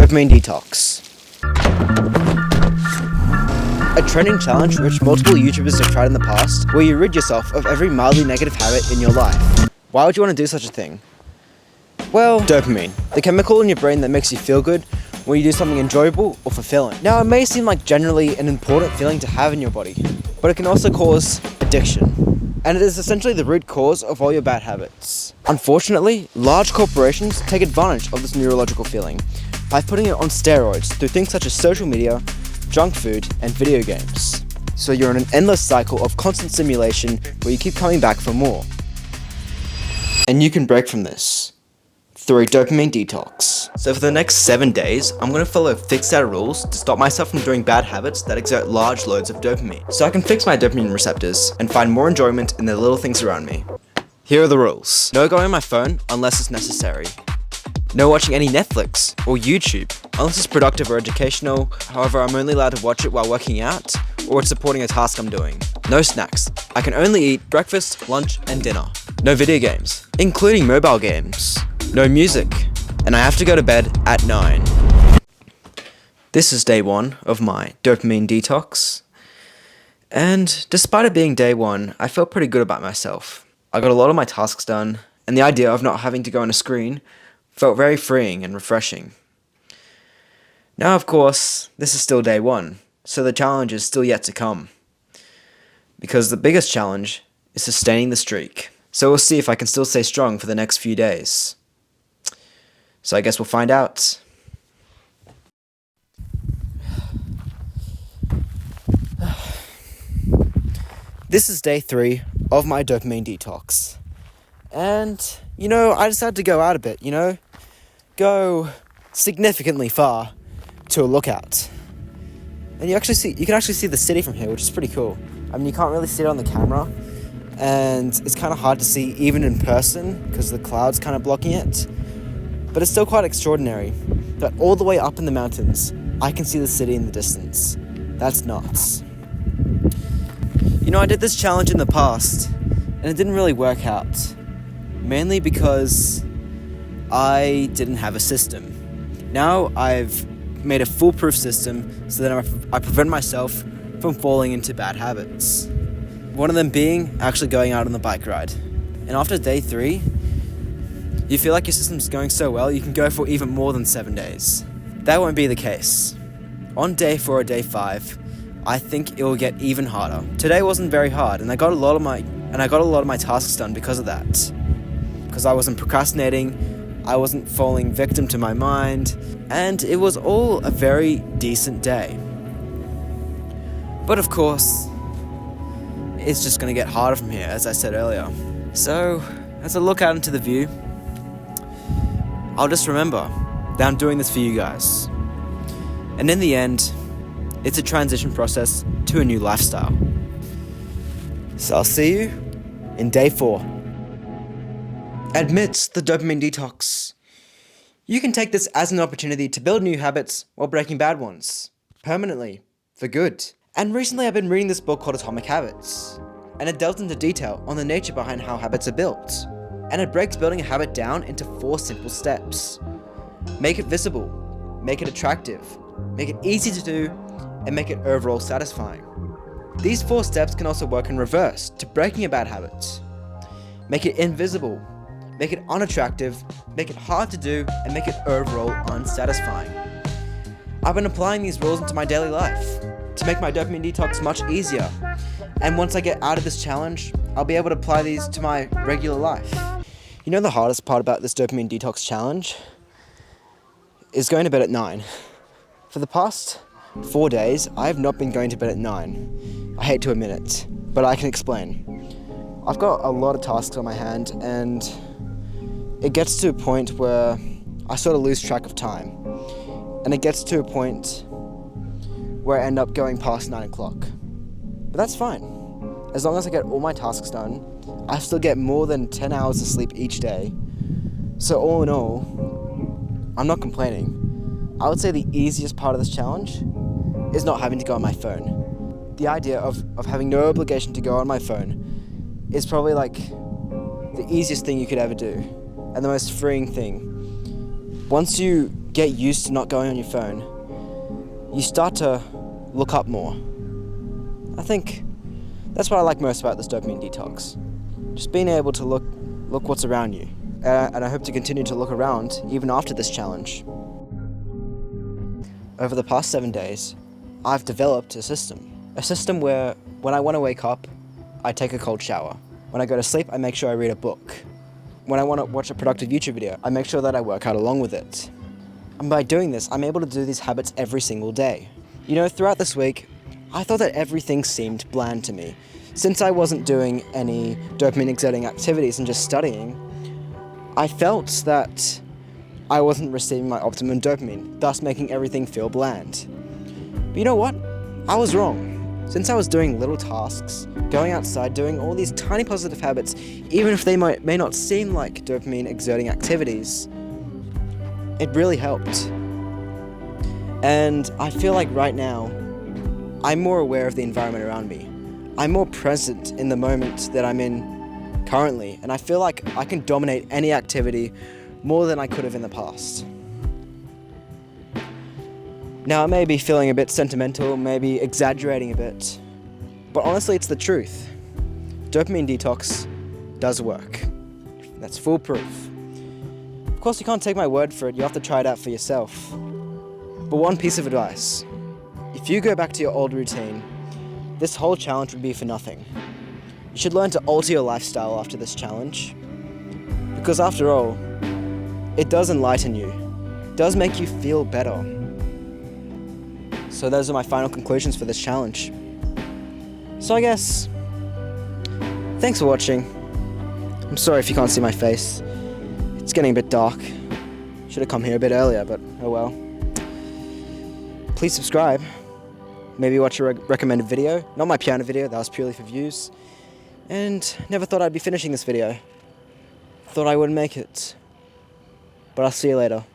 Dopamine Detox. A trending challenge which multiple YouTubers have tried in the past, where you rid yourself of every mildly negative habit in your life. Why would you want to do such a thing? Well, dopamine, the chemical in your brain that makes you feel good when you do something enjoyable or fulfilling. Now, it may seem like generally an important feeling to have in your body, but it can also cause addiction. And it is essentially the root cause of all your bad habits. Unfortunately, large corporations take advantage of this neurological feeling by putting it on steroids through things such as social media, junk food, and video games. So you're in an endless cycle of constant stimulation where you keep coming back for more. And you can break from this through a dopamine detox. So for the next 7 days, I'm going to follow a fixed set of rules to stop myself from doing bad habits that exert large loads of dopamine, so I can fix my dopamine receptors and find more enjoyment in the little things around me. Here are the rules. No going on my phone unless it's necessary. No watching any Netflix or YouTube unless it's productive or educational. However, I'm only allowed to watch it while working out or it's supporting a task I'm doing. No snacks. I can only eat breakfast, lunch, and dinner. No video games, including mobile games. No music. And I have to go to bed at 9. This is day 1 of my dopamine detox. And despite it being day 1, I felt pretty good about myself. I got a lot of my tasks done, and the idea of not having to go on a screen felt very freeing and refreshing. Now, of course, this is still day 1, so the challenge is still yet to come. Because the biggest challenge is sustaining the streak. So we'll see if I can still stay strong for the next few days. So I guess we'll find out. This is day 3 of my dopamine detox. And, I decided to go out a bit, go significantly far to a lookout. And you can actually see the city from here, which is pretty cool. I mean, you can't really see it on the camera, and it's kind of hard to see even in person because the cloud's kind of blocking it. But it's still quite extraordinary that all the way up in the mountains, I can see the city in the distance. That's nuts. I did this challenge in the past, and it didn't really work out. Mainly because I didn't have a system. Now I've made a foolproof system so that I prevent myself from falling into bad habits. One of them being actually going out on the bike ride. And after day 3, you feel like your system's going so well, you can go for even more than 7 days. That won't be the case. On day 4 or day 5, I think it will get even harder. Today wasn't very hard, and I got a lot of my tasks done because of that. Because I wasn't procrastinating, I wasn't falling victim to my mind, and it was all a very decent day. But of course, it's just going to get harder from here, as I said earlier. So, as I look out into the view, I'll just remember that I'm doing this for you guys. And in the end, it's a transition process to a new lifestyle. So I'll see you in day 4. Amidst the dopamine detox, you can take this as an opportunity to build new habits while breaking bad ones. Permanently. For good. And recently I've been reading this book called Atomic Habits. And it delves into detail on the nature behind how habits are built. And it breaks building a habit down into 4 simple steps. Make it visible. Make it attractive. Make it easy to do. And make it overall satisfying. These 4 steps can also work in reverse to breaking a bad habit. Make it invisible. Make it unattractive, make it hard to do, and make it overall unsatisfying. I've been applying these rules into my daily life to make my dopamine detox much easier. And once I get out of this challenge, I'll be able to apply these to my regular life. The hardest part about this dopamine detox challenge is going to bed at 9. For the past 4 days, I have not been going to bed at 9. I hate to admit it, but I can explain. I've got a lot of tasks on my hand, and it gets to a point where I sort of lose track of time. And it gets to a point where I end up going past 9 o'clock. But that's fine. As long as I get all my tasks done, I still get more than 10 hours of sleep each day. So all in all, I'm not complaining. I would say the easiest part of this challenge is not having to go on my phone. The idea of having no obligation to go on my phone is probably like the easiest thing you could ever do, and the most freeing thing. Once you get used to not going on your phone, you start to look up more. I think that's what I like most about this dopamine detox. Just being able to look what's around you. And I hope to continue to look around even after this challenge. Over the past 7 days, I've developed a system where when I want to wake up, I take a cold shower. When I go to sleep, I make sure I read a book. When I want to watch a productive YouTube video, I make sure that I work out along with it. And by doing this, I'm able to do these habits every single day. You know, throughout this week, I thought that everything seemed bland to me. Since I wasn't doing any dopamine exerting activities and just studying, I felt that I wasn't receiving my optimum dopamine, thus making everything feel bland. But you know what? I was wrong. Since I was doing little tasks, going outside, doing all these tiny positive habits, even if they may not seem like dopamine exerting activities, it really helped. And I feel like right now, I'm more aware of the environment around me. I'm more present in the moment that I'm in currently, and I feel like I can dominate any activity more than I could have in the past. Now, I may be feeling a bit sentimental, maybe exaggerating a bit, but honestly, it's the truth. Dopamine detox does work. That's foolproof. Of course, you can't take my word for it, you have to try it out for yourself. But one piece of advice: if you go back to your old routine, this whole challenge would be for nothing. You should learn to alter your lifestyle after this challenge, because after all, it does enlighten you, it does make you feel better. So those are my final conclusions for this challenge. So I guess, thanks for watching. I'm sorry if you can't see my face. It's getting a bit dark. Should have come here a bit earlier, but oh well. Please subscribe. Maybe watch a recommended video. Not my piano video, that was purely for views. And never thought I'd be finishing this video. Thought I wouldn't make it. But I'll see you later.